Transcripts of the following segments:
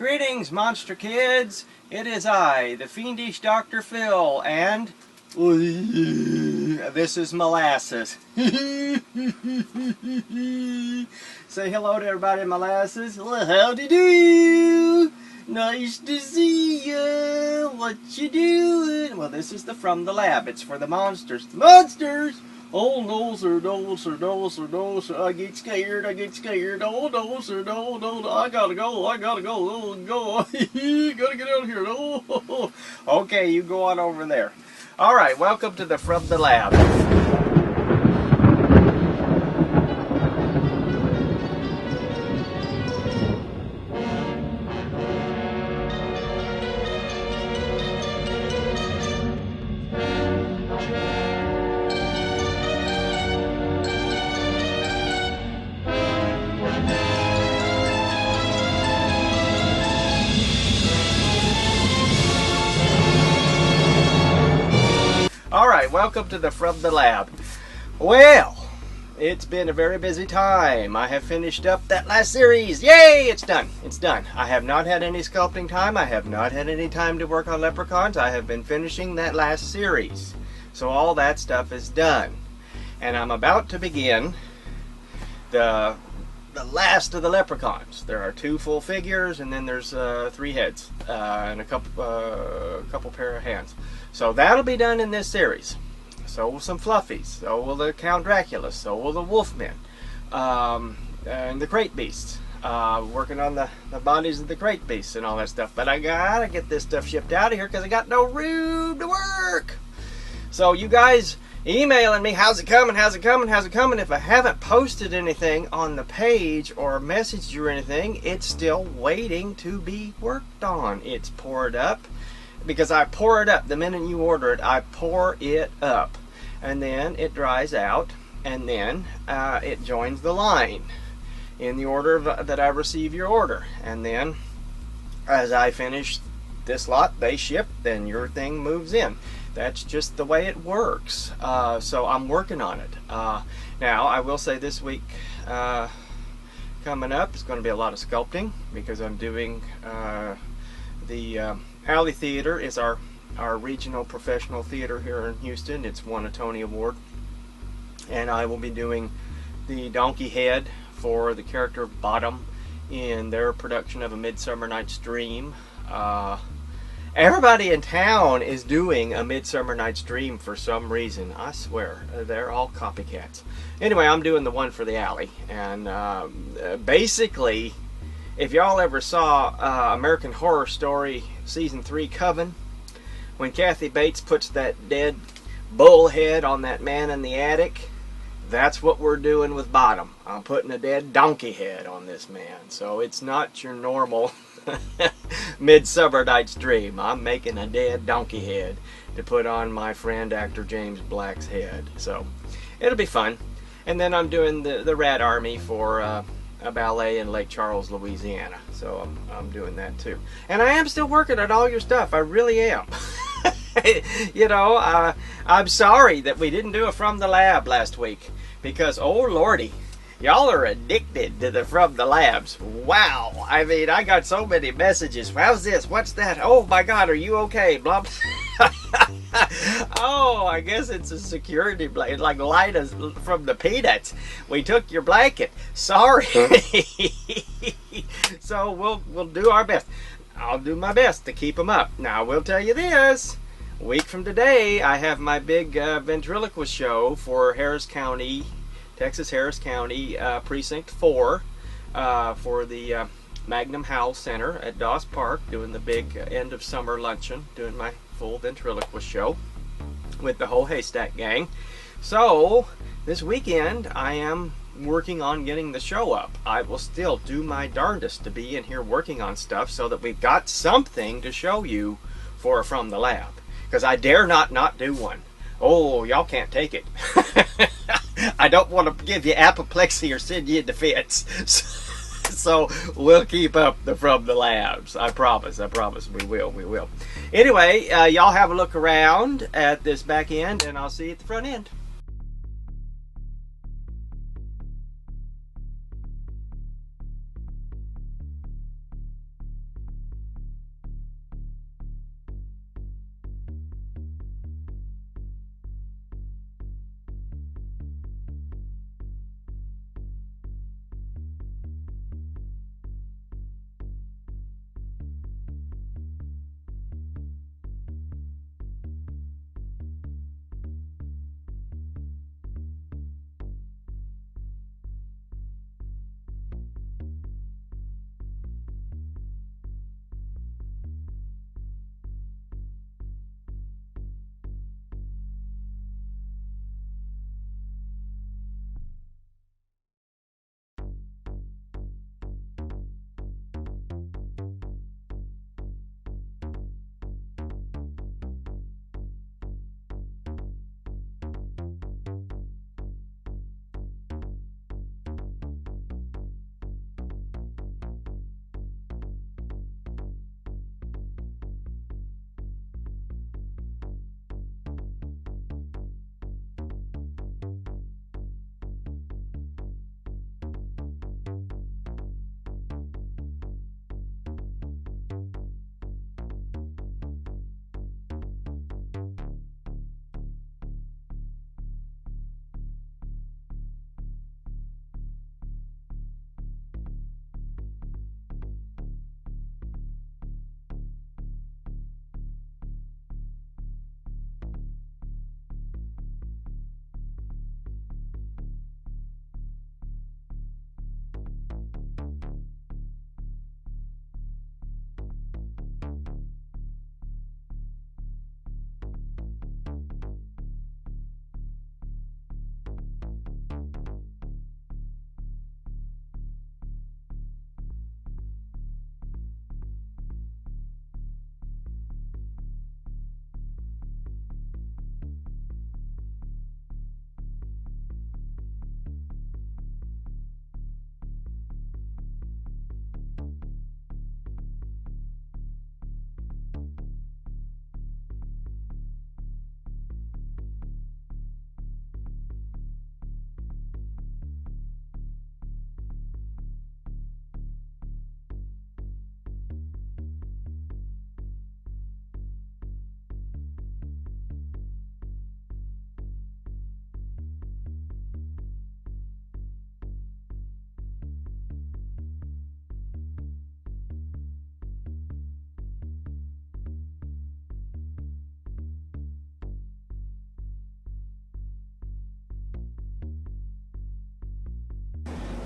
Greetings, monster kids. It is I, the Fiendish Dr. Phil, and this is Molasses. Say hello to everybody, Molasses. Well, howdy do. Nice to see ya. What you doing? Well, this is the From the Lab. It's for the monsters. Monsters! Oh no, sir, no, sir, no, sir, no, sir. I get scared, I get scared. Oh no, sir, no, no, no. I gotta go, oh, go. Gotta get out of here. Oh. Okay, you go on over there. All right, welcome to the From the Lab. Alright, welcome to the From the Lab. Well, it's been a very busy time. I have finished up that last series. Yay! It's done. It's done. I have not had any sculpting time. I have not had any time to work on leprechauns. I have been finishing that last series. So all that stuff is done. And I'm about to begin the last of the leprechauns. There are 2 full figures, and then there's 3 heads and a couple pair of hands. So that'll be done in this series. So will some fluffies. So will the Count Dracula. So will the Wolfmen. And the crate beasts. Working on the bodies of the crate beasts and all that stuff. But I gotta get this stuff shipped out of here because I got no room to work. So you guys emailing me, how's it coming, how's it coming, how's it coming? If I haven't posted anything on the page or messaged you or anything, it's still waiting to be worked on. It's poured up. Because I pour it up. The minute you order it, I pour it up. And then it dries out. And then it joins the line in the order that I receive your order. And then as I finish this lot, they ship, then your thing moves in. That's just the way it works. So I'm working on it. Now, I will say this week coming up is going to be a lot of sculpting. Because I'm doing the Alley Theater is our regional professional theater here in Houston. It's won a Tony Award. And I will be doing the donkey head for the character Bottom in their production of A Midsummer Night's Dream. Everybody in town is doing A Midsummer Night's Dream for some reason. I swear, they're all copycats. Anyway, I'm doing the one for the Alley. And basically, if y'all ever saw American Horror Story Season 3 Coven, when Kathy Bates puts that dead bull head on that man in the attic, that's what we're doing with Bottom. I'm putting a dead donkey head on this man. So it's not your normal Midsummer Night's Dream. I'm making a dead donkey head to put on my friend actor James Black's head. So it'll be fun. And then I'm doing the Rat Army for a ballet in Lake Charles, Louisiana. So I'm doing that too. And I am still working on all your stuff. I really am. You know, I'm sorry that we didn't do a From the Lab last week. Because, oh lordy, y'all are addicted to the From the Labs. Wow. I mean, I got so many messages. How's this? What's that? Oh my God, are you okay? Blah, blah. Oh, I guess it's a security blanket, like Lina's from the Peanuts. We took your blanket. Sorry. So we'll do our best. I'll do my best to keep them up. Now, I will tell you this. A week from today, I have my big ventriloquist show for Harris County, Texas Harris County Precinct 4 for the Magnum Howell Center at Doss Park, doing the big end of summer luncheon, doing my full ventriloquist show with the whole Haystack gang. So this weekend I am working on getting the show up. I will still do my darndest to be in here working on stuff so that we've got something to show you for From the Lab, because I dare not do one. Oh, y'all can't take it. I don't want to give you apoplexy or send you into fits. So we'll keep up the From the Labs. I promise we will. Anyway, y'all have a look around at this back end, and I'll see you at the front end.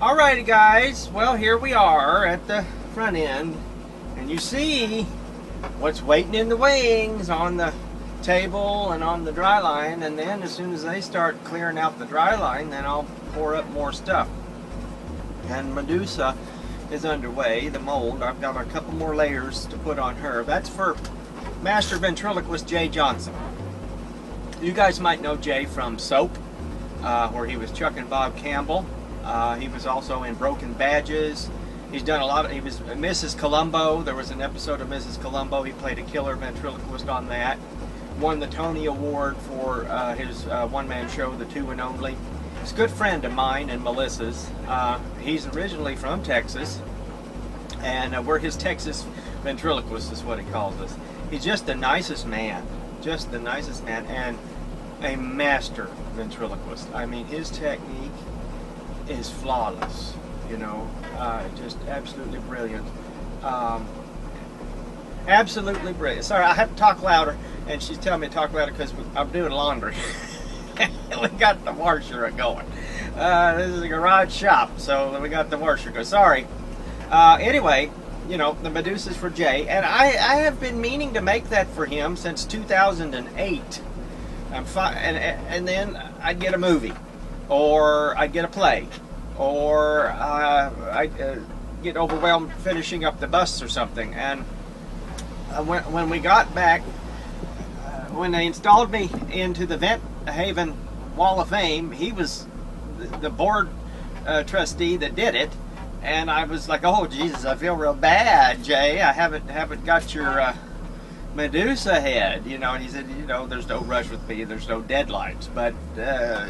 Alrighty guys, well here we are at the front end, and you see what's waiting in the wings on the table and on the dry line, and then as soon as they start clearing out the dry line, then I'll pour up more stuff. And Medusa is underway, the mold. I've got a couple more layers to put on her. That's for Master Ventriloquist Jay Johnson. You guys might know Jay from Soap, where he was Chuck and Bob Campbell. He was also in Broken Badges. He's done a lot of, he was Mrs. Columbo. There was an episode of Mrs. Columbo. He played a killer ventriloquist on that. Won the Tony Award for his one-man show, The Two and Only. He's a good friend of mine and Melissa's. He's originally from Texas, and we're his Texas ventriloquist is what he calls us. He's just the nicest man. Just the nicest man, and a master ventriloquist. I mean, his technique is flawless, you know, just absolutely brilliant. Absolutely brilliant. Sorry, I have to talk louder, and she's telling me to talk louder because I'm doing laundry. We got the washer going. This is a garage shop, so we got the washer going. Sorry. Anyway, you know, the Medusa's for Jay, and I have been meaning to make that for him since 2008. And then I'd get a movie, or I'd get a play, or I'd get overwhelmed finishing up the bus or something. And when we got back, when they installed me into the Vent Haven Wall of Fame, he was the board trustee that did it, and I was like, oh Jesus, I feel real bad, Jay. I haven't got your Medusa head, you know. And he said, you know, there's no rush with me, there's no deadlines, but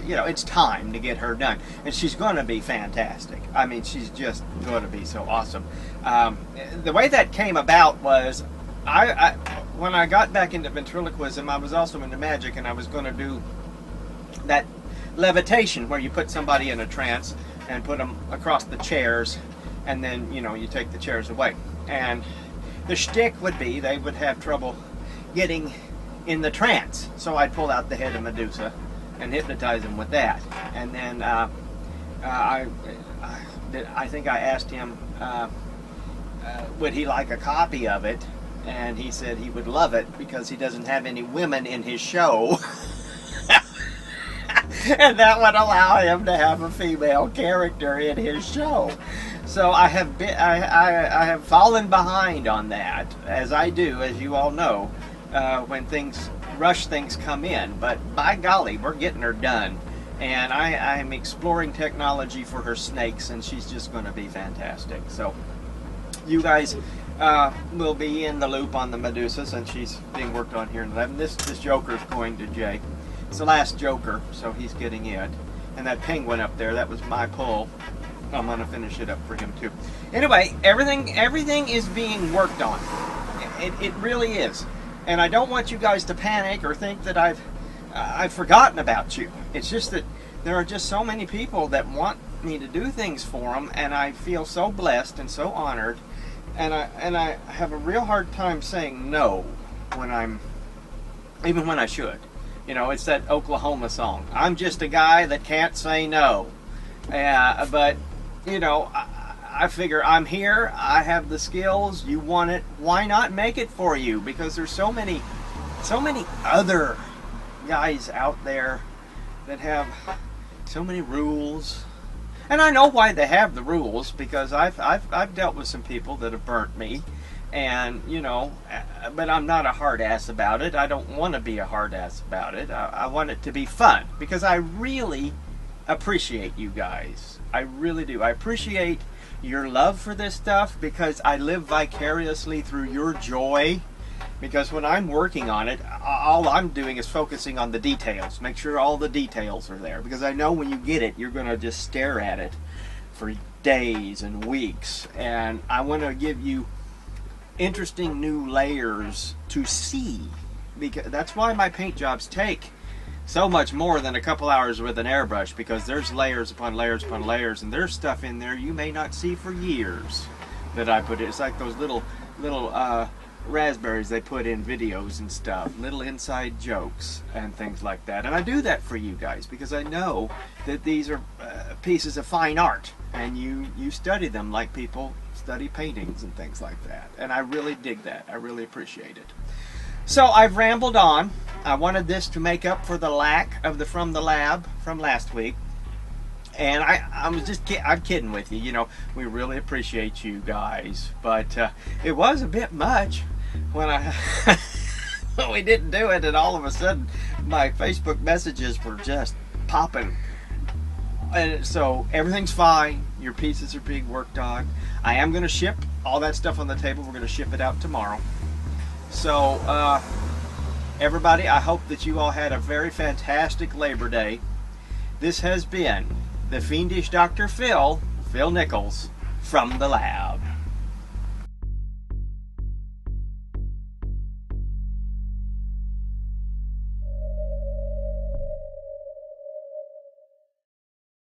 you know, it's time to get her done, and she's going to be fantastic. I mean, she's just going to be so awesome. The way that came about was, when I got back into ventriloquism, I was also into magic, and I was going to do that levitation where you put somebody in a trance and put them across the chairs, and then, you know, you take the chairs away. And the shtick would be they would have trouble getting in the trance, so I'd pull out the head of Medusa and hypnotize them with that. And then I think I asked him would he like a copy of it, and he said he would love it because he doesn't have any women in his show. And that would allow him to have a female character in his show. So I have fallen behind on that, as I do, as you all know, when rush things come in. But by golly, we're getting her done. And I'm exploring technology for her snakes, and she's just going to be fantastic. So you guys will be in the loop on the Medusa, since she's being worked on here in 11. This Joker's going to Jay. It's the last Joker, so he's getting it. And that penguin up there, that was my pull. I'm going to finish it up for him too. Anyway, everything is being worked on. It really is. And I don't want you guys to panic or think that I've forgotten about you. It's just that there are just so many people that want me to do things for them, and I feel so blessed and so honored. And I have a real hard time saying no even when I should. You know, it's that Oklahoma song. I'm just a guy that can't say no. But, you know, I figure I'm here. I have the skills. You want it. Why not make it for you? Because there's so many other guys out there that have so many rules. And I know why they have the rules, because I've dealt with some people that have burnt me. And, you know, but I'm not a hard ass about it. I don't want to be a hard ass about it. I want it to be fun, because I really appreciate you guys. I really do. I appreciate your love for this stuff, because I live vicariously through your joy. Because when I'm working on it, all I'm doing is focusing on the details. Make sure all the details are there, because I know when you get it, you're going to just stare at it for days and weeks. And I want to give you interesting new layers to see, because that's why my paint jobs take so much more than a couple hours with an airbrush, because there's layers upon layers upon layers, and there's stuff in there you may not see for years that I put in. It's like those little raspberries, they put in videos and stuff, little inside jokes and things like that. And I do that for you guys because I know that these are pieces of fine art, and you study them like people study paintings and things like that. And I really dig that. I really appreciate it. So I've rambled on. I wanted this to make up for the lack of the From the Lab from last week. And I'm kidding with you. You know, we really appreciate you guys. But it was a bit much when when we didn't do it, and all of a sudden my Facebook messages were just popping. And so everything's fine. Your pieces are being worked on. I am going to ship all that stuff on the table. We're going to ship it out tomorrow. So everybody, I hope that you all had a very fantastic Labor Day. This has been the Fiendish Dr. Phil Nichols from the lab.